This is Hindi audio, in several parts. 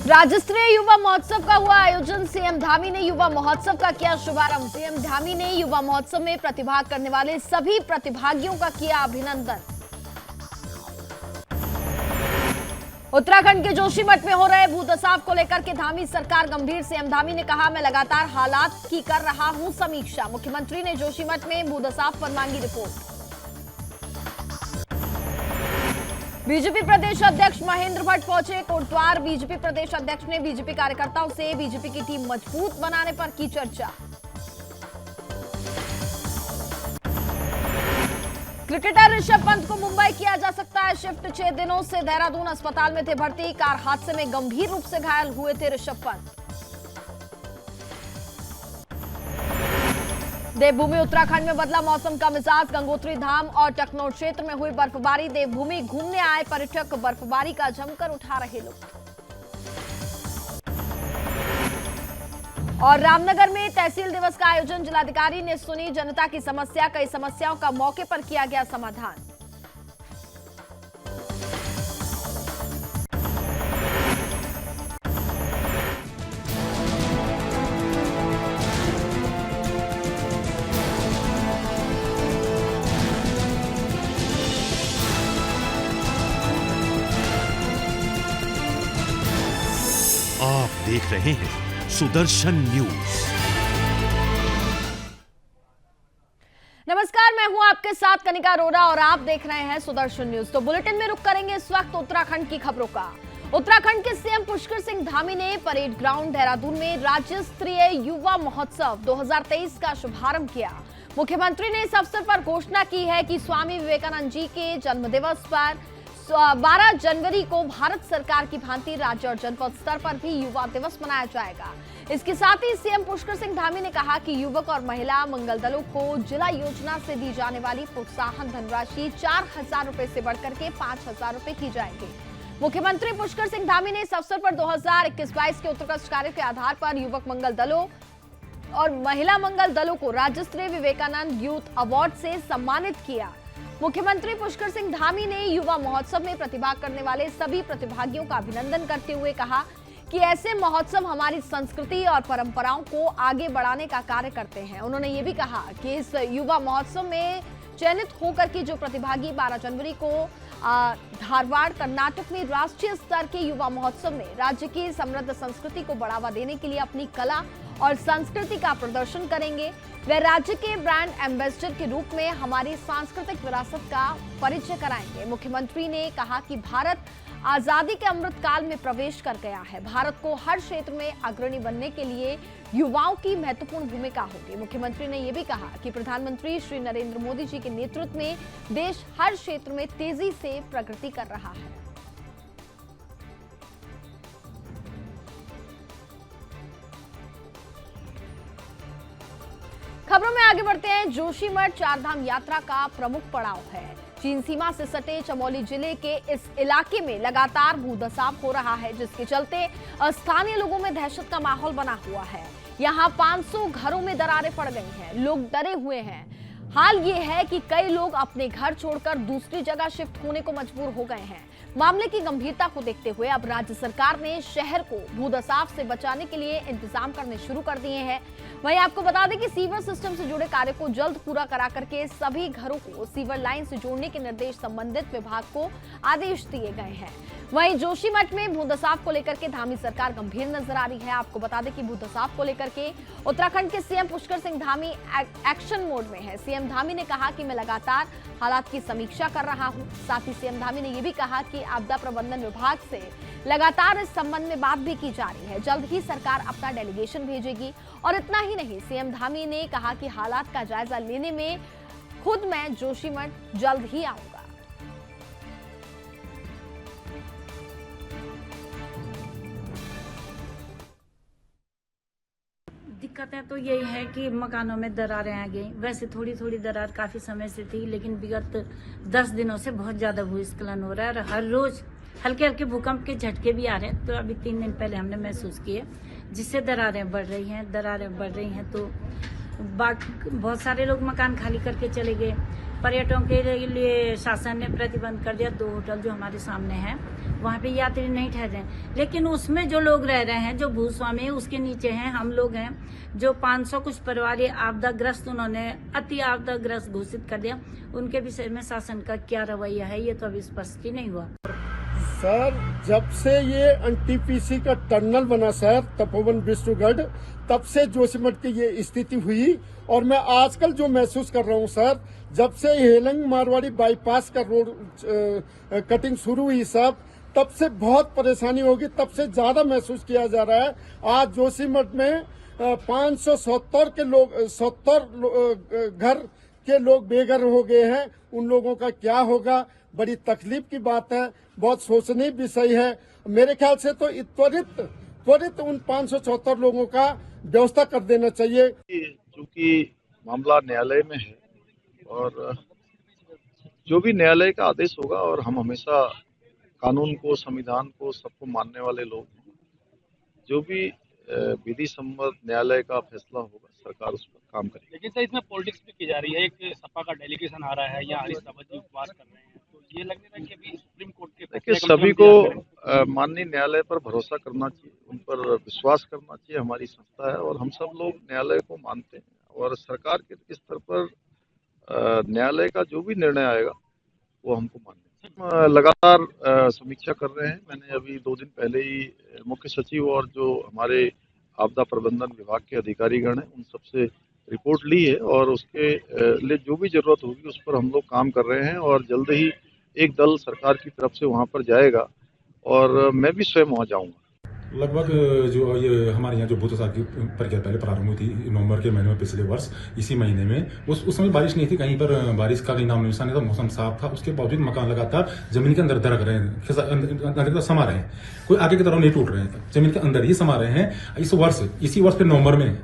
राज्य स्तरीय युवा महोत्सव का हुआ आयोजन। सीएम धामी ने युवा महोत्सव का किया शुभारंभ। सीएम धामी ने युवा महोत्सव में प्रतिभाग करने वाले सभी प्रतिभागियों का किया अभिनंदन। उत्तराखंड के जोशीमठ में हो रहे भूदसाव को लेकर के धामी सरकार गंभीर। सीएम धामी ने कहा, मैं लगातार हालात की कर रहा हूं समीक्षा। मुख्यमंत्री ने जोशीमठ में भूदसाव पर मांगी रिपोर्ट। बीजेपी प्रदेश अध्यक्ष महेंद्र भट्ट पहुंचे कोटद्वार। बीजेपी प्रदेश अध्यक्ष ने बीजेपी कार्यकर्ताओं से बीजेपी की टीम मजबूत बनाने पर की चर्चा। क्रिकेटर ऋषभ पंत को मुंबई किया जा सकता है शिफ्ट। 6 दिनों से देहरादून अस्पताल में थे भर्ती। कार हादसे में गंभीर रूप से घायल हुए थे ऋषभ पंत। देवभूमि उत्तराखंड में बदला मौसम का मिजाज। गंगोत्री धाम और टकनौर क्षेत्र में हुई बर्फबारी। देवभूमि घूमने आए पर्यटक बर्फबारी का जमकर उठा रहे लुत्फ। और रामनगर में तहसील दिवस का आयोजन। जिलाधिकारी ने सुनी जनता की समस्या। कई समस्याओं का मौके पर किया गया समाधान। आप देख रहे हैं सुदर्शन न्यूज। नमस्कार, मैं हूं आपके साथ कनिका अरोरा और आप देख रहे हैं सुदर्शन न्यूज। तो बुलेटिन में रुक करेंगे इस वक्त उत्तराखंड की खबरों का। उत्तराखंड के सीएम पुष्कर सिंह धामी ने परेड ग्राउंड देहरादून में राज्य स्तरीय युवा महोत्सव 2023 का शुभारंभ किया। मुख्यमंत्री ने इस अवसर पर घोषणा की है कि स्वामी विवेकानंद जी के जन्मदिवस पर 12 जनवरी को भारत सरकार की भांति राज्य और जनपद स्तर पर भी युवा दिवस मनाया जाएगा। इसके साथ ही सीएम पुष्कर सिंह धामी ने कहा कि युवक और महिला मंगल दलों को जिला योजना से दी जाने वाली प्रोत्साहन धनराशि 4,000 रुपए से बढ़कर के 5,000 रुपए की जाएगी। मुख्यमंत्री पुष्कर सिंह धामी ने इस अवसर पर 2021-22 के उत्कृष्ट कार्य के आधार पर युवक मंगल दलों और महिला मंगल दलों को राज्य स्तरीय विवेकानंद यूथ अवार्ड से सम्मानित किया। मुख्यमंत्री पुष्कर सिंह धामी ने युवा महोत्सव में प्रतिभाग करने वाले सभी प्रतिभागियों का अभिनंदन करते हुए कहा कि ऐसे महोत्सव हमारी संस्कृति और परंपराओं को आगे बढ़ाने का कार्य करते हैं। उन्होंने ये भी कहा कि इस युवा महोत्सव में चयनित होकर के जो प्रतिभागी 12 जनवरी को धारवाड़ कर्नाटक में राष्ट्रीय स्तर के युवा महोत्सव में राज्य की समृद्ध संस्कृति को बढ़ावा देने के लिए अपनी कला और संस्कृति का प्रदर्शन करेंगे। वे राज्य के ब्रांड एम्बेसडर के रूप में हमारी सांस्कृतिक विरासत का परिचय कराएंगे। मुख्यमंत्री ने कहा कि भारत आजादी के अमृत काल में प्रवेश कर गया है। भारत को हर क्षेत्र में अग्रणी बनने के लिए युवाओं की महत्वपूर्ण भूमिका होगी। मुख्यमंत्री ने यह भी कहा कि प्रधानमंत्री श्री नरेंद्र मोदी जी के नेतृत्व में देश हर क्षेत्र में तेजी से प्रगति कर रहा है। खबरों में आगे बढ़ते हैं। जोशीमठ चारधाम यात्रा का प्रमुख पड़ाव है। चीन सीमा से सटे चमोली जिले के इस इलाके में लगातार भूदसाव हो रहा है, जिसके चलते स्थानीय लोगों में दहशत का माहौल बना हुआ है। यहाँ 500 घरों में दरारें पड़ गई हैं। लोग डरे हुए हैं। हाल ये है कि कई लोग अपने घर छोड़कर दूसरी जगह शिफ्ट होने को मजबूर हो गए हैं। मामले की गंभीरता को देखते हुए अब राज्य सरकार ने शहर को भूदसाव से बचाने के लिए इंतजाम करने शुरू कर दिए हैं। वहीं आपको बता दें कि सीवर सिस्टम से जुड़े कार्य को जल्द पूरा करा करके सभी घरों को सीवर लाइन से जोड़ने के निर्देश संबंधित विभाग को आदेश दिए गए हैं। वहीं जोशीमठ में भूदसाव को लेकर के धामी सरकार गंभीर नजर आ रही है। आपको बता दें कि भूदसाव को लेकर के उत्तराखंड के CM Pushkar Singh Dhami action mode में है। सीएम धामी ने कहा कि मैं लगातार हालात की समीक्षा कर रहा हूं। साथ ही सीएम धामी ने यह भी कहा कि आपदा प्रबंधन विभाग से लगातार इस संबंध में बात भी की जा रही है। जल्द ही सरकार अपना डेलीगेशन भेजेगी। और इतना ही नहीं, सीएम धामी ने कहा कि हालात का जायजा लेने में खुद मैं जोशीमठ जल्द ही आऊंगा। दिक्कतें तो यही है कि मकानों में दरारें आ गई। वैसे थोड़ी थोड़ी दरार काफी समय से थी, लेकिन विगत 10 दिनों से बहुत ज्यादा भूस्खलन हो रहा है और हर रोज हल्के हल्के भूकंप के झटके भी आ रहे हैं। तो अभी 3 दिन पहले हमने महसूस किए, जिससे दरारें बढ़ रही हैं। तो बहुत सारे लोग मकान खाली करके चले गए। पर्यटकों के लिए शासन ने प्रतिबंध कर दिया। 2 होटल जो हमारे सामने हैं वहाँ पे यात्री नहीं ठहरे हैं। लेकिन उसमें जो लोग रह रहे हैं, जो भूस्वामी है, उसके नीचे हैं, हम लोग हैं, जो 500 कुछ परिवार ये आपदाग्रस्त उन्होंने अति आपदाग्रस्त घोषित कर दिया। उनके विषय में शासन का क्या रवैया है, ये तो अभी स्पष्ट ही नहीं हुआ। सर, जब से ये एनटीपीसी का टनल बना सर, तपोवन विष्णुगढ़, तब से जोशीमठ की ये स्थिति हुई। और मैं आजकल जो महसूस कर रहा हूँ सर, जब से हेलंग मारवाड़ी बाईपास का रोड कटिंग शुरू हुई सब, तब से बहुत परेशानी होगी, तब से ज्यादा महसूस किया जा रहा है। आज जोशीमठ में 570 के लोग 70 घर के लोग बेघर हो गए हैं। उन लोगों का क्या होगा, बड़ी तकलीफ की बात है, बहुत सोचनीय विषय है। मेरे ख्याल से तो त्वरित उन 574 लोगों का व्यवस्था कर देना चाहिए। चूंकि मामला न्यायालय में है और जो भी न्यायालय का आदेश होगा, और हम हमेशा कानून को, संविधान को, सबको मानने वाले लोग हैं, जो भी विधि सम्मत न्यायालय का फैसला होगा सरकार उस पर काम करेगी। लेकिन सर इसमें पॉलिटिक्स भी की जा रही है। एक सपा का डेलीगेशन आ रहा है, यहाँ हरीश रावत जी उपवास कर रहे हैं, तो ये लगने लगा कि अभी सुप्रीम कोर्ट के देखिए, सभी को माननीय न्यायालय पर भरोसा करना चाहिए, उन पर विश्वास करना चाहिए। हमारी संस्था है और हम सब लोग न्यायालय को मानते हैं, और सरकार के स्तर पर न्यायालय का जो भी निर्णय आएगा वो हमको मानना है। लगातार समीक्षा कर रहे हैं। मैंने अभी 2 दिन पहले ही मुख्य सचिव और जो हमारे आपदा प्रबंधन विभाग के अधिकारीगण हैं उन सबसे रिपोर्ट ली है, और उसके लिए जो भी जरूरत होगी उस पर हम लोग काम कर रहे हैं। और जल्द ही एक दल सरकार की तरफ से वहां पर जाएगा और मैं भी स्वयं वहां जाऊंगा। लगभग जो ये हमारे यहाँ जो भूतसा की प्रक्रिया पहले प्रारंभ हुई थी नवंबर के महीने में पिछले वर्ष, इसी महीने में उस समय बारिश नहीं थी, कहीं पर बारिश का कहीं नाम निशान नहीं था, मौसम साफ था। उसके बावजूद मकान लगातार जमीन के अंदर दरक रहे हैं, अंदर समा रहे हैं, कोई आगे की तरफ नहीं टूट रहे हैं, जमीन के अंदर ही समा रहे हैं। इसी वर्ष के नवंबर में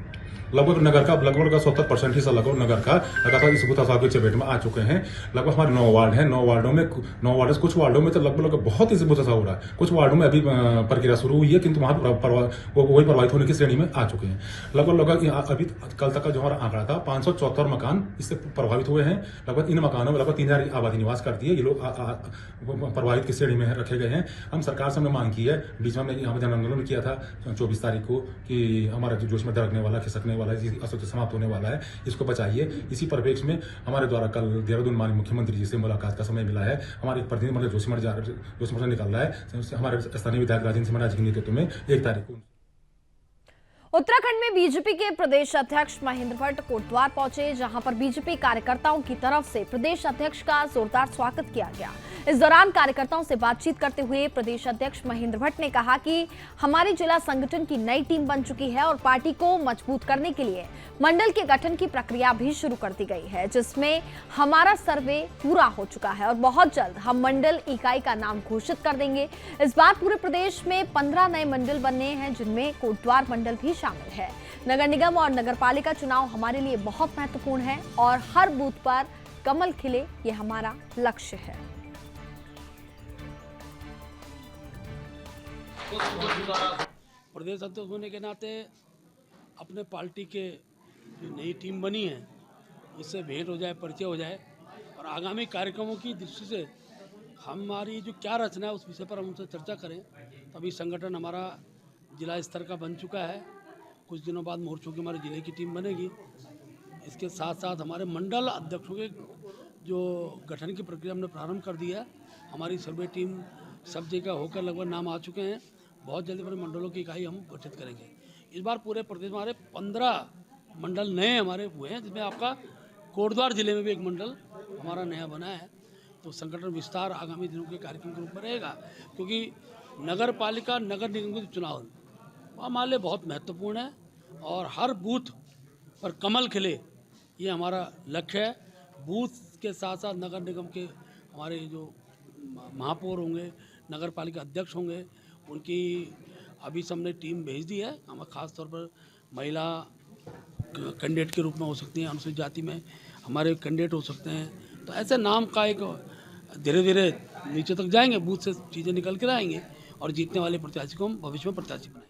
लगभग नगर का 70% हिस्सा लगभग नगर का लगातार इस भूतसा की चपेट में आ चुके हैं। लगभग हमारे 9 वार्ड हैं, 9 वार्डों से कुछ वार्डों में तो लगभग बहुत इस भूतसा हो रहा है। कुछ वार्डों में अभी प्रक्रिया शुरू हुई है, किंतु वहां वही प्रभावित होने की श्रेणी में आ चुके हैं। लगभग अभी कल तक का जो हमारा आंकड़ा था 574 मकान इससे प्रभावित हुए हैं। लगभग इन मकानों में लगभग 3000 आबादी निवास करती है। ये लोग प्रभावित की श्रेणी में रखे गए हैं। हम सरकार से हमने मांग की है, बीच में हमने यहाँ पर जन आंदोलन किया था 24 तारीख को कि हमारा जो जोश में दरकने वाला, खिसकने वाला, असत्य समाप्त होने वाला है, इसको बचाइए। इसी परिप्रेक्ष्य में हमारे द्वारा कल देहरादून माननीय मुख्यमंत्री जी से मुलाकात का समय मिला है। हमारे प्रतिनिधिमंडल जोशीमठ से निकल रहा है। हमारे स्थानीय विधायक राजेंद्र सिंह महाराज के नेतृत्व में 1 तारीख को उत्तराखंड में बीजेपी के प्रदेश अध्यक्ष महेंद्र भट्ट कोटद्वार पहुंचे, जहां पर बीजेपी कार्यकर्ताओं की तरफ से प्रदेश अध्यक्ष का जोरदार स्वागत किया गया। इस दौरान कार्यकर्ताओं से बातचीत करते हुए प्रदेश अध्यक्ष महेंद्र भट्ट ने कहा कि हमारी जिला संगठन की नई टीम बन चुकी है और पार्टी को मजबूत करने के लिए मंडल के गठन की प्रक्रिया भी शुरू कर दी गई है, जिसमें हमारा सर्वे पूरा हो चुका है और बहुत जल्द हम मंडल इकाई का नाम घोषित कर देंगे। इस बार पूरे प्रदेश में 15 नए मंडल बनने हैं, जिनमें कोटद्वार मंडल भी शामिल है। नगर निगम और नगरपालिका चुनाव हमारे लिए बहुत महत्वपूर्ण है और हर बूथ पर कमल खिले, ये हमारा लक्ष्य है। प्रदेश अध्यक्ष होने के नाते अपने पार्टी के जो नई टीम बनी है उससे भेंट हो जाए, परिचय हो जाए, और आगामी कार्यक्रमों की दृष्टि से हमारी जो क्या रचना है उस विषय पर हम उनसे चर्चा करें। तभी संगठन हमारा जिला स्तर का बन चुका है। कुछ दिनों बाद मोर्चों की हमारे जिले की टीम बनेगी। इसके साथ साथ हमारे मंडल अध्यक्षों के जो गठन की प्रक्रिया हमने प्रारंभ कर दी है। हमारी सर्वे टीम सब जगह होकर लगभग नाम आ चुके हैं। बहुत जल्दी अपने मंडलों की इकाई हम गठित करेंगे। इस बार पूरे प्रदेश में हमारे 15 मंडल नए हमारे हुए हैं, जिसमें आपका कोटद्वार जिले में भी एक मंडल हमारा नया बना है। तो संगठन विस्तार आगामी दिनों के कार्यक्रम के रूप में रहेगा, क्योंकि नगर पालिका, नगर निगम के चुनाव हमारे लिए बहुत महत्वपूर्ण है और हर बूथ पर कमल खिले, ये हमारा लक्ष्य है। बूथ के साथ साथ नगर निगम के हमारे जो महापौर होंगे, नगर पालिका अध्यक्ष होंगे, उनकी अभी हमने टीम भेज दी है। हम खास तौर पर महिला कैंडिडेट के रूप में हो सकती हैं, अनुसूचित जाति में हमारे कैंडिडेट हो सकते हैं। तो ऐसे नाम का एक धीरे धीरे नीचे तक जाएंगे, बूथ से चीज़ें निकल कर आएंगे और जीतने वाले प्रत्याशी को हम भविष्य में प्रत्याशी बनाएंगे।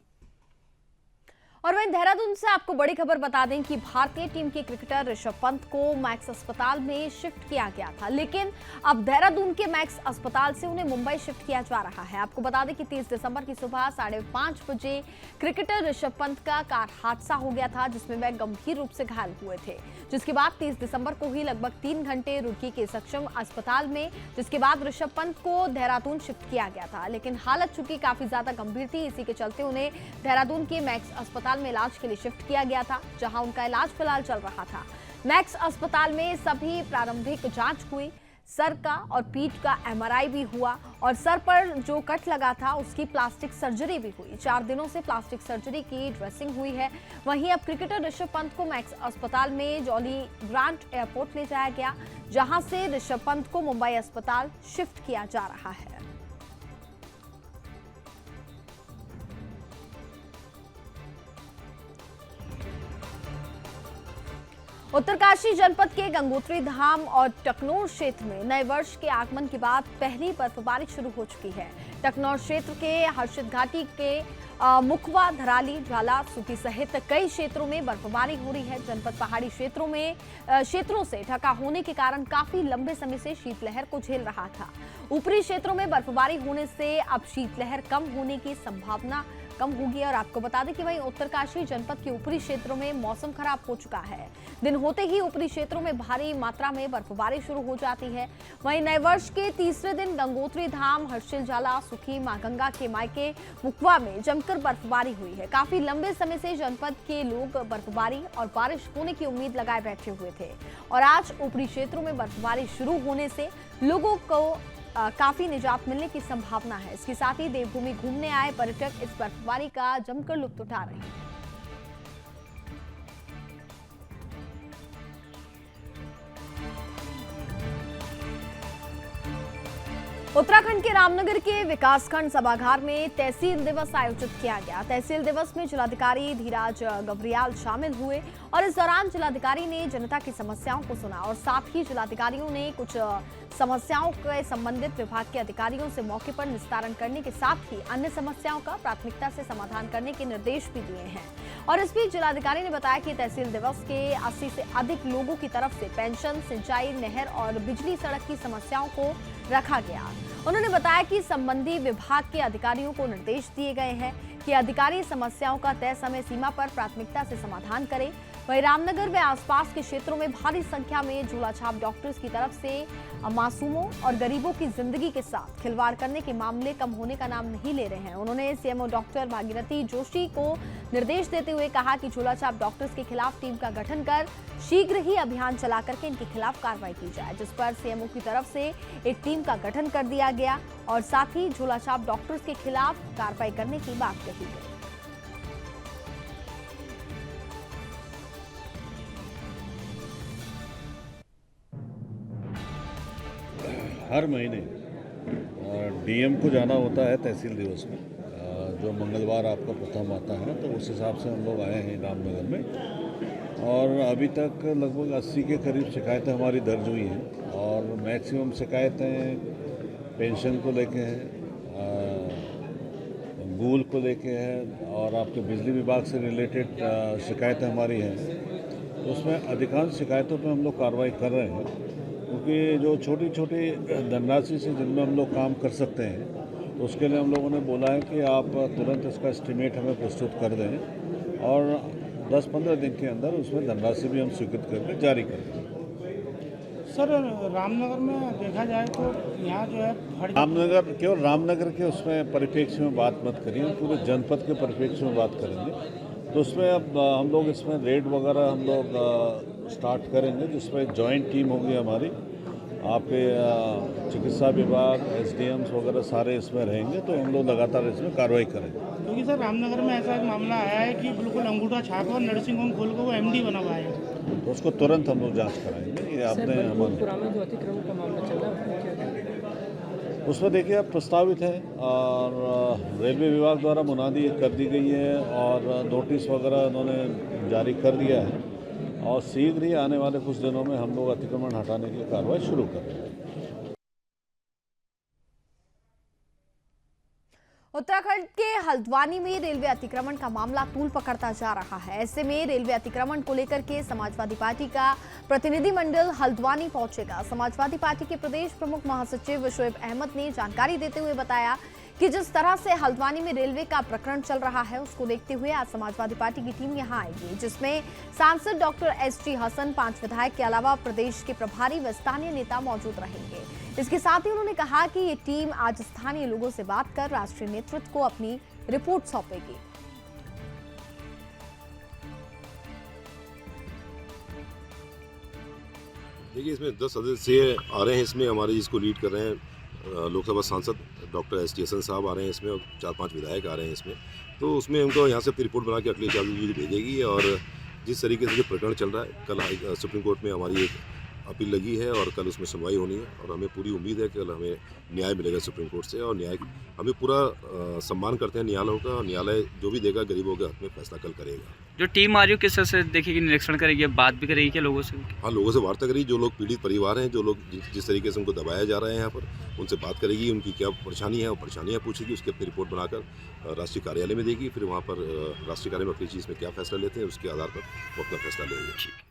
और वहीं देहरादून से आपको बड़ी खबर बता दें कि भारतीय टीम के क्रिकेटर ऋषभ पंत को मैक्स अस्पताल में शिफ्ट किया गया था, लेकिन अब देहरादून के मैक्स अस्पताल से उन्हें मुंबई शिफ्ट किया जा रहा है। आपको बता दें कि 30 दिसंबर की सुबह 5:30 बजे क्रिकेटर ऋषभ पंत का कार हादसा हो गया था, जिसमें वह गंभीर रूप से घायल हुए थे, जिसके बाद 30 दिसंबर को ही लगभग 3 घंटे रुड़की के सक्षम अस्पताल में, जिसके बाद ऋषभ पंत को देहरादून शिफ्ट किया गया था। लेकिन हालत चूंकि काफी ज्यादा गंभीर थी, इसी के चलते उन्हें देहरादून के मैक्स अस्पताल में इलाज के लिए शिफ्ट किया गया था, जहां उनका इलाज फिलहाल चल रहा था। मैक्स अस्पताल में सभी प्रारंभिक जांच हुई, सर का और पीठ का MRI भी हुआ और सर पर जो कट लगा था उसकी प्लास्टिक सर्जरी भी हुई। 4 दिनों से प्लास्टिक सर्जरी की ड्रेसिंग हुई है। वहीं अब क्रिकेटर ऋषभ पंत को मैक्स अस्पताल में जॉली ग्रांट एयरपोर्ट ले जाया गया, जहां से ऋषभ पंत को मुंबई अस्पताल शिफ्ट किया जा रहा है। उत्तरकाशी जनपद के गंगोत्री धाम और टकनौर क्षेत्र में नए वर्ष के आगमन के बाद पहली बर्फबारी शुरू हो चुकी है। टकनौर क्षेत्र के हर्षित घाटी के मुखवा, धराली, झाला, सुकी सहित कई क्षेत्रों में बर्फबारी हो रही है। जनपद पहाड़ी क्षेत्रों से ढका होने के कारण काफी लंबे समय से शीतलहर को झेल रहा था। ऊपरी क्षेत्रों में बर्फबारी होने से अब शीतलहर कम होने की संभावना कम होगी। और आपको बता दें कि वहीं उत्तरकाशी जनपद के ऊपरी क्षेत्रों में मौसम खराब हो चुका है। दिन होते ही ऊपरी क्षेत्रों में भारी मात्रा में बर्फबारी शुरू हो जाती है। वहीं नए वर्ष के तीसरे दिन गंगोत्री धाम, हर्षिल, झाला, सुखी, मां गंगा के मायके मुखवा में जमकर बर्फबारी हुई है। काफी लंबे समय से जनपद के लोग बर्फबारी और बारिश होने की उम्मीद लगाए बैठे हुए थे और आज ऊपरी क्षेत्रों में बर्फबारी शुरू होने से लोगों को काफी निजात मिलने की संभावना है। इसके साथ ही देवभूमि घूमने आए पर्यटक इस बर्फबारी का जमकर लुत्फ उठा रहे हैं। उत्तराखंड के रामनगर के विकासखंड सभागार में तहसील दिवस आयोजित किया गया। तहसील दिवस में जिलाधिकारी धीराज गवरियाल शामिल हुए और इस दौरान जिलाधिकारी ने जनता की समस्याओं को सुना और साथ ही जिलाधिकारियों ने कुछ समस्याओं के संबंधित विभाग के अधिकारियों से मौके पर निस्तारण करने के साथ ही अन्य समस्याओं का प्राथमिकता से समाधान करने के निर्देश भी दिए हैं। और इस बीच जिलाधिकारी ने बताया कि तहसील दिवस के 80 से अधिक लोगों की तरफ से पेंशन, सिंचाई, नहर और बिजली सड़क की समस्याओं को रखा गया। उन्होंने बताया कि संबंधी विभाग के अधिकारियों को निर्देश दिए गए हैं कि अधिकारी समस्याओं का तय समय सीमा पर प्राथमिकता से समाधान करें। वहीं रामनगर व आसपास के क्षेत्रों में भारी संख्या में झोला छाप डॉक्टर्स की तरफ से मासूमों और गरीबों की जिंदगी के साथ खिलवाड़ करने के मामले कम होने का नाम नहीं ले रहे हैं। उन्होंने सीएमओ डॉक्टर भागीरथी जोशी को निर्देश देते हुए कहा कि झोला छाप डॉक्टर्स के खिलाफ टीम का गठन कर शीघ्र ही अभियान चला करके इनके खिलाफ कार्रवाई की जाए, जिस पर सीएमओ की तरफ से एक टीम का गठन कर दिया गया और साथ ही झोला छाप डॉक्टर्स के खिलाफ कार्रवाई करने की बात कही गई। हर महीने डीएम को जाना होता है तहसील दिवस में, जो मंगलवार आपका प्रथम आता है, तो उस हिसाब से हम लोग आए हैं रामनगर में और अभी तक लगभग 80 के करीब शिकायतें हमारी दर्ज हुई हैं और मैक्सिमम शिकायतें पेंशन को लेके हैं, गूल को लेके हैं और आपके बिजली विभाग से रिलेटेड शिकायतें हमारी हैं। तो उसमें अधिकांश शिकायतों पर हम लोग कार्रवाई कर रहे हैं, क्योंकि जो छोटी छोटी धनराशि से जिनमें हम लोग काम कर सकते हैं, तो उसके लिए हम लोगों ने बोला है कि आप तुरंत इसका एस्टिमेट हमें प्रस्तुत कर दें और 10-15 दिन के अंदर उसमें धनराशि भी हम स्वीकृत करके जारी कर दें। सर, रामनगर में देखा जाए तो यहाँ जो है रामनगर, केवल रामनगर के उसमें परिप्रेक्ष्य में बात मत करिए, पूरे जनपद के परिप्रेक्ष्य में बात करेंगे। तो उसमें अब हम लोग इसमें रेड वगैरह हम लोग स्टार्ट करेंगे, जिसमें जॉइंट टीम होगी हमारी, आपके चिकित्सा विभाग, एसडीएम्स वगैरह सारे इसमें रहेंगे, तो हम लोग लगातार इसमें कार्रवाई करेंगे। क्योंकि सर रामनगर में ऐसा एक मामला आया है कि बिल्कुल अंगूठा छाप और नर्सिंग होम खोल कर वो एमडी बना हुआ है, तो उसको तुरंत हम लोग जाँच कराएंगे। ये आपने जो अतिक्रमण का मामला चल रहा है उसमें देखिए अब प्रस्तावित है और रेलवे विभाग द्वारा मुनादी कर दी गई है और नोटिस वगैरह उन्होंने जारी कर दिया है और शीघ्र ही आने वाले कुछ दिनों में हम लोग अतिक्रमण हटाने की कार्रवाई शुरू कर रहे हैं। उत्तराखंड के हल्द्वानी में रेलवे अतिक्रमण का मामला तूल पकड़ता जा रहा है। ऐसे में रेलवे अतिक्रमण को लेकर के समाजवादी पार्टी का प्रतिनिधिमंडल हल्द्वानी पहुंचेगा। समाजवादी पार्टी के प्रदेश प्रमुख महासचिव शोएब अहमद ने जानकारी देते हुए बताया कि जिस तरह से हल्द्वानी में रेलवे का प्रकरण चल रहा है, उसको देखते हुए आज समाजवादी पार्टी की टीम यहां आएगी, जिसमें सांसद डॉक्टर एसटी हसन, 5 विधायक के अलावा प्रदेश के प्रभारी व स्थानीय नेता मौजूद रहेंगे। इसके साथ ही उन्होंने कहा कि ये टीम आज स्थानीय लोगों से बात कर राष्ट्रीय नेतृत्व को अपनी रिपोर्ट सौंपेगी। देखिए, इसमें 10 सदस्य आ रहे हैं। इसमें हमारे जिसको लीड कर रहे हैं लोकसभा सांसद डॉक्टर एसटी हसन साहब आ रहे हैं इसमें, और 4-5 विधायक आ रहे हैं इसमें। तो उसमें उनको यहाँ से अपनी रिपोर्ट बना के अगले 4 दिन भेजेगी। और जिस तरीके से जो प्रकरण चल रहा है, कल सुप्रीम कोर्ट में हमारी एक अपील लगी है और कल उसमें सुनवाई होनी है, और हमें पूरी उम्मीद है कि कल हमें न्याय मिलेगा सुप्रीम कोर्ट से। और न्याय हमें पूरा सम्मान करते हैं न्यायालयों का, और न्यायालय जो भी देगा गरीबों के हक में फैसला कल करेगा। जो टीम आ रही है किस तरह से देखेगी, निरीक्षण करेगी, बात भी करेगी क्या लोगों से? हाँ, लोगों से वार्ता करेगी। जो लोग पीड़ित परिवार हैं, जो लोग जिस तरीके से उनको दबाया जा रहा है यहाँ पर, उनसे बात करेगी, उनकी क्या परेशानी है वो परेशानियाँ पूछेगी, उसकी अपनी रिपोर्ट बनाकर राष्ट्रीय कार्यालय में देगी। फिर वहाँ पर राष्ट्रीय कार्यालय में अपनी चीज़ में क्या फैसला लेते हैं, उसके आधार पर वो अपना फैसला लेंगे।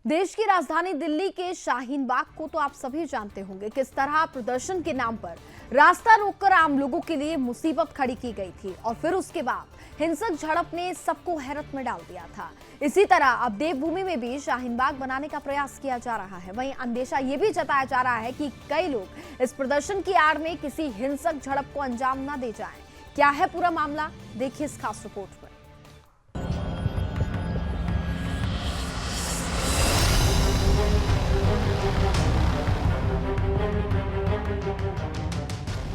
देश की राजधानी दिल्ली के शाहीन बाग को तो आप सभी जानते होंगे, किस तरह प्रदर्शन के नाम पर रास्ता रोककर आम लोगों के लिए मुसीबत खड़ी की गई थी, और फिर उसके बाद हिंसक झड़प ने सबको हैरत में डाल दिया था। इसी तरह अब देवभूमि में भी शाहीन बाग बनाने का प्रयास किया जा रहा है। वहीं अंदेशा ये भी जताया जा रहा है कि कई लोग इस प्रदर्शन की आड़ में किसी हिंसक झड़प को अंजाम न दे जाएं। क्या है पूरा मामला, देखिए इस खास रिपोर्ट में।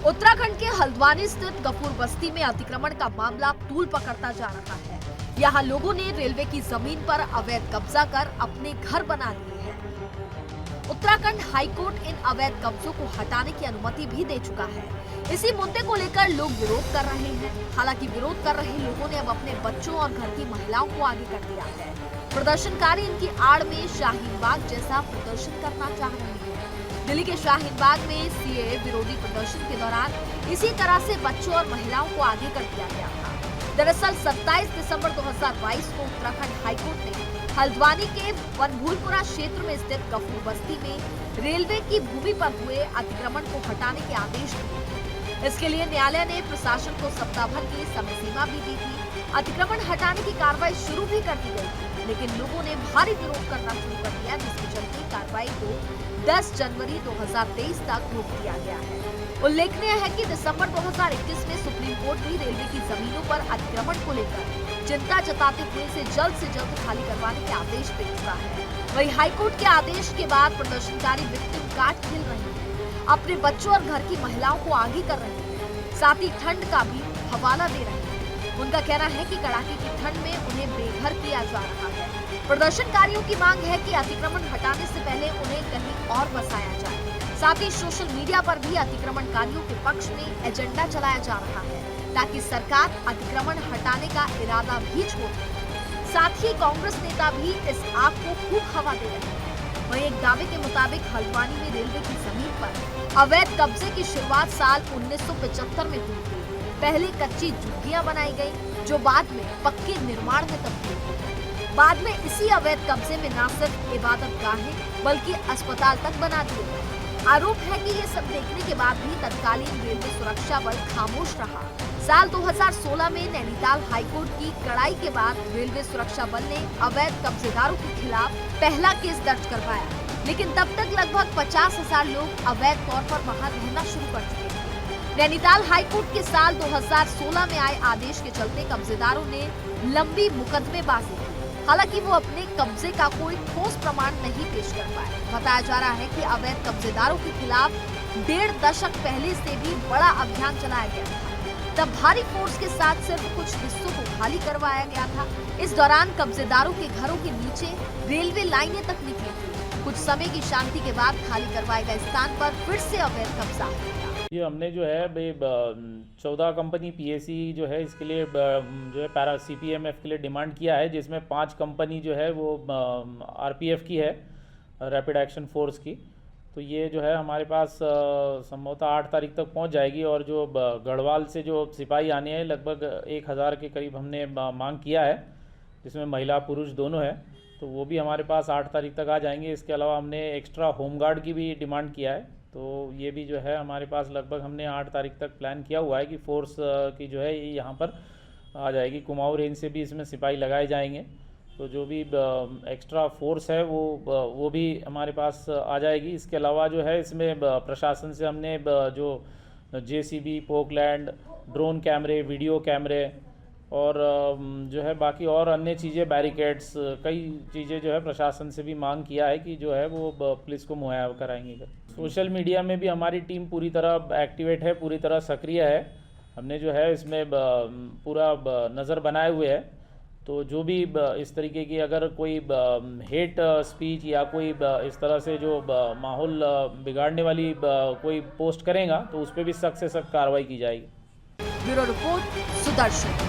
उत्तराखंड के हल्द्वानी स्थित गफूर बस्ती में अतिक्रमण का मामला तूल पकड़ता जा रहा है। यहाँ लोगों ने रेलवे की जमीन पर अवैध कब्जा कर अपने घर बना लिए हैं। उत्तराखंड हाईकोर्ट इन अवैध कब्जों को हटाने की अनुमति भी दे चुका है। इसी मुद्दे को लेकर लोग विरोध कर रहे हैं। हालांकि विरोध कर रहे लोगों ने अब अपने बच्चों और घर की महिलाओं को आगे कर दिया है। प्रदर्शनकारी इनकी आड़ में शाहीन बाग जैसा प्रदर्शन करना चाह रहे हैं। दिल्ली के शाहीन बाग में सीएए विरोधी प्रदर्शन के दौरान इसी तरह से बच्चों और महिलाओं को आगे कर दिया गया था। दरअसल 27 दिसंबर 2022 को उत्तराखंड हाईकोर्ट ने हल्द्वानी के वनभूलपुरा क्षेत्र में स्थित गफूर बस्ती में रेलवे की भूमि पर हुए अतिक्रमण को हटाने के आदेश दिए। इसके लिए न्यायालय ने प्रशासन को सप्ताह भर की समय सीमा भी दी थी। अतिक्रमण हटाने की कार्रवाई शुरू भी कर दी गई, लेकिन लोगों ने भारी विरोध करना शुरू कर दिया, जिसके चलते कार्रवाई को 10 जनवरी 2023 तक रोक दिया गया है। उल्लेखनीय है कि दिसंबर 2021 में सुप्रीम कोर्ट भी रेलवे की जमीनों पर अतिक्रमण को लेकर चिंता जताते हुए इसे जल्द से जल्द खाली करवाने के आदेश दे चुका है। वहीं हाईकोर्ट के आदेश के बाद प्रदर्शनकारी विक्टिम कार्ड खेल रहे हैं, अपने बच्चों और घर की महिलाओं को आगे कर रहे हैं, साथ ही ठंड का भी हवाला दे रहे हैं। उनका कहना है कि कड़ाके की ठंड में उन्हें बेघर किया जा रहा है। प्रदर्शनकारियों की मांग है कि अतिक्रमण हटाने से पहले उन्हें कहीं और बसाया जाए। साथ ही सोशल मीडिया पर भी अतिक्रमणकारियों के पक्ष में एजेंडा चलाया जा रहा है, ताकि सरकार अतिक्रमण हटाने का इरादा भी छोड़ दे। साथ ही कांग्रेस नेता भी इस आग को खूब हवा दे रहे हैं। वहीं एक दावे के मुताबिक हल्द्वानी में रेलवे की जमीन पर अवैध कब्जे की शुरुआत साल 1975 में हुई थी। पहले कच्ची झुग्गियां बनाई गई, जो बाद में पक्के निर्माण में तब्दील हो गई। बाद में इसी अवैध कब्जे में न सिर्फ इबादत गाहें बल्कि अस्पताल तक बना दिए गए। आरोप है कि ये सब देखने के बाद भी तत्कालीन रेलवे सुरक्षा बल खामोश रहा। साल 2016 में नैनीताल हाईकोर्ट की कड़ाई के बाद रेलवे सुरक्षा बल ने अवैध कब्जेदारों के खिलाफ पहला केस दर्ज करवाया, लेकिन तब तक लगभग 50,000 लोग अवैध तौर पर वहां रहना शुरू कर चुके थे। नैनीताल हाईकोर्ट के साल 2016 में आए आदेश के चलते कब्जेदारों ने लंबी मुकदमेबाजी की। हालांकि वो अपने कब्जे का कोई ठोस प्रमाण नहीं पेश कर पाए। बताया जा रहा है कि अवैध कब्जेदारों के खिलाफ 1.5 दशक पहले से भी बड़ा अभियान चलाया गया था। तब भारी फोर्स के साथ सिर्फ कुछ हिस्सों को खाली करवाया गया था। इस दौरान कब्जेदारों के घरों के नीचे रेलवे लाइनें तक निकली थी। कुछ समय की शांति के बाद खाली करवाए गए स्थान पर फिर से अवैध कब्जा हो गया। ये हमने जो है 14 कंपनी पीएसी जो है इसके लिए जो है पैरा सीपीएमएफ के लिए डिमांड किया है, जिसमें 5 कंपनी जो है वो आरपीएफ की है, रैपिड एक्शन फोर्स की, तो ये जो है हमारे पास संभवतः 8 तारीख तक पहुंच जाएगी। और जो गढ़वाल से जो सिपाही आने हैं लगभग 1000 के करीब हमने मांग किया है, जिसमें महिला पुरुष दोनों है, तो वो भी हमारे पास 8 तारीख तक आ जाएंगे। इसके अलावा हमने एक्स्ट्रा होमगार्ड की भी डिमांड किया है, तो ये भी जो है हमारे पास लगभग हमने 8 तारीख तक प्लान किया हुआ है कि फोर्स की जो है ये यहाँ पर आ जाएगी। कुमाऊं रेंज से भी इसमें सिपाही लगाए जाएंगे, तो जो भी एक्स्ट्रा फोर्स है वो भी हमारे पास आ जाएगी। इसके अलावा जो है इसमें प्रशासन से हमने जो JCB, पोकलैंड, ड्रोन कैमरे, वीडियो कैमरे और जो है बाकी और अन्य चीज़ें, बैरिकेड्स, कई चीज़ें जो है प्रशासन से भी मांग किया है कि जो है वो पुलिस को मुहैया कराएंगे। सोशल मीडिया में भी हमारी टीम पूरी तरह एक्टिवेट है, पूरी तरह सक्रिय है। हमने जो है इसमें पूरा नज़र बनाए हुए है, तो जो भी इस तरीके की अगर कोई हेट स्पीच या कोई इस तरह से जो माहौल बिगाड़ने वाली कोई पोस्ट करेगा तो उस पर भी सख्त से सख्त कार्रवाई की जाएगी। Bureau report, Sudarshan.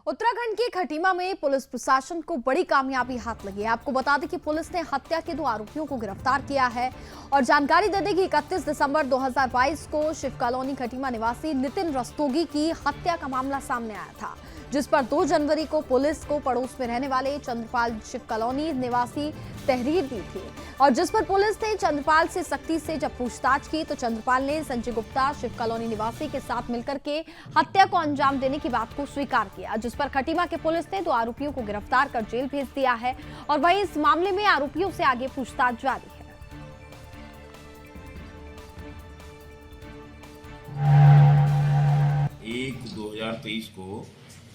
उत्तराखंड के खटीमा में पुलिस प्रशासन को बड़ी कामयाबी हाथ लगी है। आपको बता दें कि पुलिस ने हत्या के 2 आरोपियों को गिरफ्तार किया है और जानकारी दे दें कि 31 दिसंबर 2022 को शिव कॉलोनी खटीमा निवासी नितिन रस्तोगी की हत्या का मामला सामने आया था, जिस पर 2 जनवरी को पुलिस को पड़ोस में रहने वाले चंद्रपाल शिव कॉलोनी निवासी तहरीर दी थी और जिस पर पुलिस ने चंद्रपाल से सख्ती से जब पूछताछ की तो चंद्रपाल ने संजय गुप्ता शिव कॉलोनी निवासी के साथ मिलकर के हत्या को अंजाम देने की बात को स्वीकार किया, जिस पर खटीमा के पुलिस ने 2 आरोपियों को गिरफ्तार कर जेल भेज दिया है और वहीं इस मामले में आरोपियों से आगे पूछताछ जारी है। 1/2023 को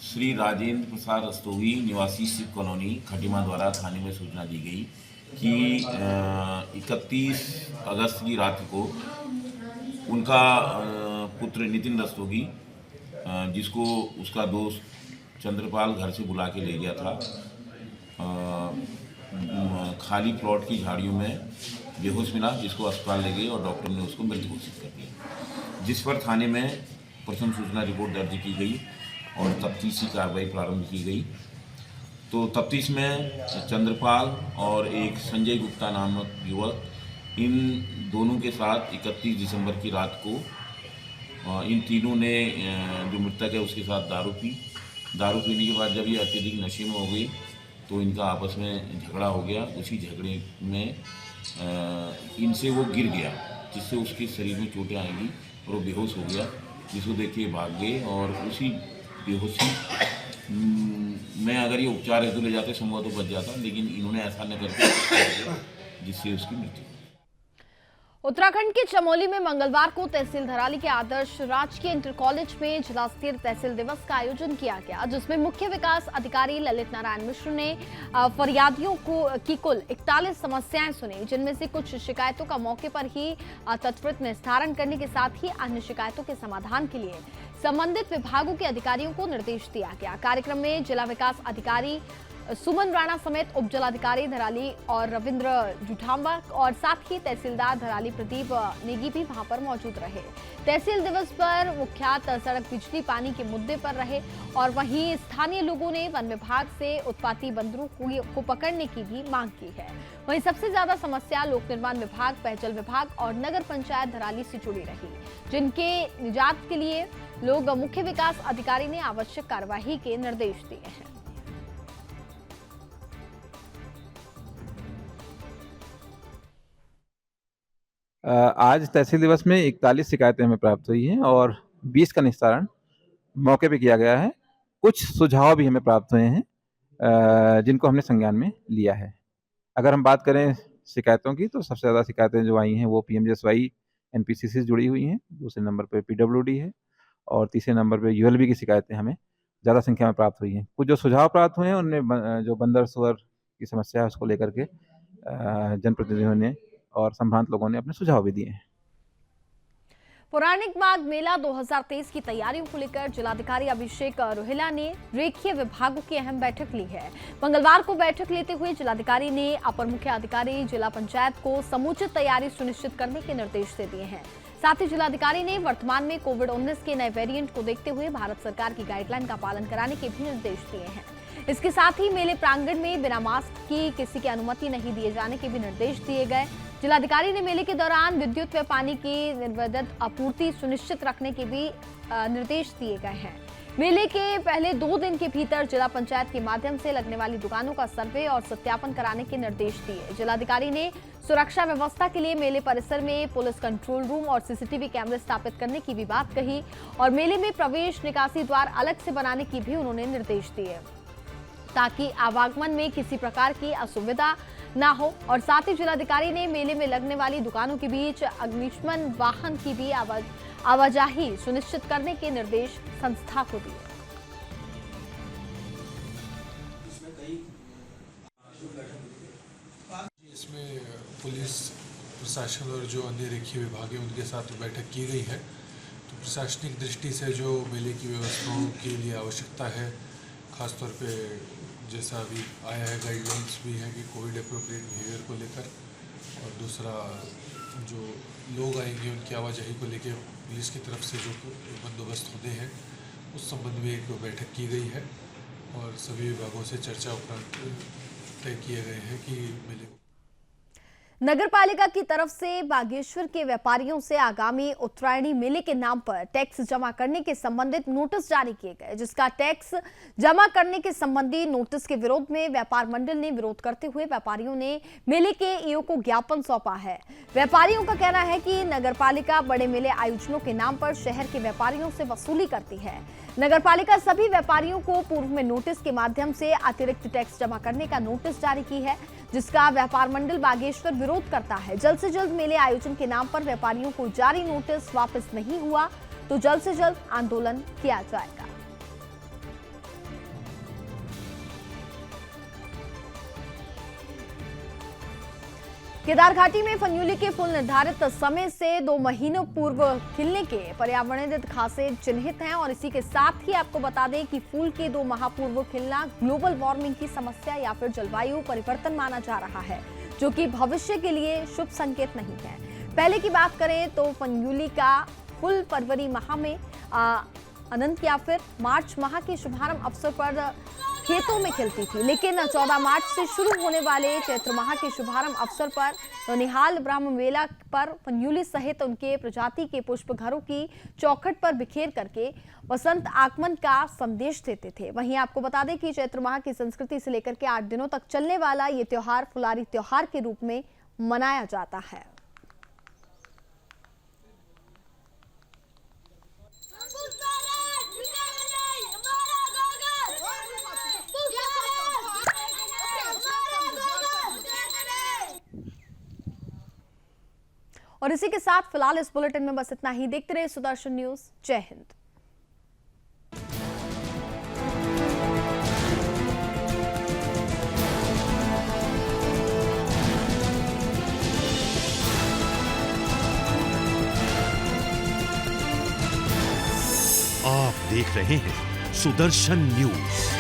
श्री राजेंद्र प्रसाद रस्तोगी निवासी शिव कॉलोनी खटीमा द्वारा थाने में सूचना दी गई कि 31 अगस्त की रात को उनका पुत्र नितिन रस्तोगी, जिसको उसका दोस्त चंद्रपाल घर से बुला के ले गया था, खाली प्लॉट की झाड़ियों में बेहोश मिला, जिसको अस्पताल ले गए और डॉक्टर ने उसको मृत घोषित कर दिया, जिस पर थाने में प्रथम सूचना रिपोर्ट दर्ज की गई और तफ्तीशी कार्रवाई प्रारंभ की गई। तो तफ्तीश में चंद्रपाल और एक संजय गुप्ता नामक युवक, इन दोनों के साथ 31 दिसंबर की रात को इन तीनों ने जो मृतक है उसके साथ दारू पीने के बाद जब ये अत्यधिक नशे में हो गई तो इनका आपस में झगड़ा हो गया। उसी झगड़े में इनसे वो गिर गया, जिससे उसके शरीर में चोटें आएंगी और वो बेहोश हो गया, जिसको देख के भाग गए और उसी बेहोशी में अगर ये उपचार हेतु ले जाते संभव तो बच जाता, लेकिन इन्होंने ऐसा न करके जिससे उसकी मृत्यु। उत्तराखंड के चमोली में मंगलवार को तहसील धराली के आदर्श राजकीय इंटर कॉलेज में जिला स्तरीय तहसील दिवस का आयोजन किया गया, जिसमें मुख्य विकास अधिकारी ललित नारायण मिश्र ने फरियादियों की कुल 41 समस्याएं सुनी, जिनमें से कुछ शिकायतों का मौके पर ही त्वरित निस्तारण करने के साथ ही अन्य शिकायतों के समाधान के लिए संबंधित विभागों के अधिकारियों को निर्देश दिया गया। कार्यक्रम में जिला विकास अधिकारी सुमन राणा समेत उप जिलाधिकारी धराली और रविंद्र जुठाम्बा और साथ ही तहसीलदार धराली प्रदीप नेगी भी वहां पर मौजूद रहे। तहसील दिवस पर मुख्यतः सड़क, बिजली, पानी के मुद्दे पर रहे और वहीं स्थानीय लोगों ने वन विभाग से उत्पाती बंदरों को पकड़ने की भी मांग की है। वहीं सबसे ज्यादा समस्या लोक निर्माण विभाग, पेयजल विभाग और नगर पंचायत धराली से जुड़ी रही, जिनके निजात के लिए लोग मुख्य विकास अधिकारी ने आवश्यक कार्यवाही के निर्देश दिए हैं। आज तहसील दिवस में 41 शिकायतें हमें प्राप्त हुई हैं और 20 का निस्तारण मौके पे किया गया है। कुछ सुझाव भी हमें प्राप्त हुए हैं जिनको हमने संज्ञान में लिया है। अगर हम बात करें शिकायतों की तो सबसे ज़्यादा शिकायतें जो आई हैं वो PMJSY NPC से जुड़ी हुई हैं, दूसरे नंबर पे PWD है और तीसरे नंबर पे ULB की शिकायतें हमें ज़्यादा संख्या में प्राप्त हुई हैं। कुछ जो सुझाव प्राप्त हुए हैं उनमें जो बंदर सुअर की समस्या है उसको लेकर के जनप्रतिनिधियों ने और संभ्रांत लोगों ने अपने सुझाव भी दिए हैं। पौराणिक माघ मेला 2023 की तैयारियों को लेकर जिलाधिकारी अभिषेक रोहिला ने रेखीय विभागों की अहम बैठक ली है। मंगलवार को बैठक लेते हुए जिलाधिकारी ने अपर मुख्य अधिकारी जिला पंचायत को समुचित तैयारी सुनिश्चित करने के निर्देश दे दिए हैं। साथ ही जिलाधिकारी ने वर्तमान में कोविड-19 के नए वेरिएंट को देखते हुए भारत सरकार की गाइडलाइन का पालन कराने के भी निर्देश दिए हैं। इसके साथ ही मेले प्रांगण में बिना मास्क की किसी की अनुमति नहीं दिए जाने के भी निर्देश दिए गए। जिलाधिकारी ने मेले के दौरान विद्युत व पानी की निर्बाध आपूर्ति सुनिश्चित रखने के भी निर्देश दिए गए हैं। मेले के पहले 2 दिन के भीतर जिला पंचायत के माध्यम से लगने वाली दुकानों का सर्वे और सत्यापन कराने के निर्देश दिए। जिलाधिकारी ने सुरक्षा व्यवस्था के लिए मेले परिसर में पुलिस कंट्रोल रूम और सीसीटीवी कैमरे स्थापित करने की भी बात कही और मेले में प्रवेश निकासी द्वार अलग से बनाने की भी उन्होंने निर्देश दिए ताकि आवागमन में किसी प्रकार की असुविधा ना हो। और साथ ही जिलाधिकारी ने मेले में लगने वाली दुकानों के बीच अग्निशमन वाहन की भी आवाजाही सुनिश्चित करने के निर्देश संस्था को दिए। इसमें पुलिस प्रशासन और जो अन्य रेखीय विभाग है उनके साथ बैठक की गई है। तो प्रशासनिक दृष्टि से जो मेले की व्यवस्थाओं के लिए आवश्यकता है, खासतौर पे जैसा अभी आया है गाइडलाइंस भी है कि कोविड अप्रोप्रिएट बिहेवियर को लेकर, और दूसरा जो लोग आएंगे उनकी आवाजाही को लेकर पुलिस की तरफ से जो बंदोबस्त होते हैं उस संबंध में एक बैठक की गई है और सभी विभागों से चर्चा उपरांत तय किए गए हैं कि मेले नगर पालिका की तरफ से बागेश्वर के व्यापारियों से आगामी उत्तरायणी मेले के नाम पर टैक्स जमा करने के संबंधित नोटिस जारी किए गए, जिसका टैक्स जमा करने के संबंधी नोटिस के विरोध में व्यापार मंडल ने विरोध करते हुए व्यापारियों ने मेले के ईओ को ज्ञापन सौंपा है। व्यापारियों का कहना है कि नगर पालिका बड़े मेले आयोजनों के नाम पर शहर के व्यापारियों से वसूली करती है। नगर पालिका सभी व्यापारियों को पूर्व में नोटिस के माध्यम से अतिरिक्त टैक्स जमा करने का नोटिस जारी की है, जिसका व्यापार मंडल बागेश्वर विरोध करता है। जल्द से जल्द मेले आयोजन के नाम पर व्यापारियों को जारी नोटिस वापस नहीं हुआ तो जल्द से जल्द आंदोलन किया जाएगा। केदार घाटी में फन्यूली के फूल निर्धारित समय से 2 महीनों पूर्व खिलने के पर्यावरणिक खासे चिन्हित हैं और इसी के साथ ही आपको बता दें कि फूल के 2 माह पूर्व खिलना ग्लोबल वार्मिंग की समस्या या फिर जलवायु परिवर्तन माना जा रहा है, जो कि भविष्य के लिए शुभ संकेत नहीं है। पहले की बात करें तो फन्यूली का फूल फरवरी माह में अनंत या फिर मार्च माह के शुभारंभ अवसर पर खेतों में खिलती थी, लेकिन 14 मार्च से शुरू होने वाले चैत्र माह के शुभारंभ अवसर पर नौनिहाल ब्रह्म मेला पर फन्यूली सहित उनके प्रजाति के पुष्प घरों की चौखट पर बिखेर करके वसंत आगमन का संदेश देते थे। वहीं आपको बता दें कि चैत्र माह की संस्कृति से लेकर के 8 दिनों तक चलने वाला ये त्योहार फुलारी त्योहार के रूप में मनाया जाता है। और इसी के साथ फिलहाल इस बुलेटिन में बस इतना ही। देखते रहिए सुदर्शन न्यूज। जय हिंद। आप देख रहे हैं सुदर्शन न्यूज।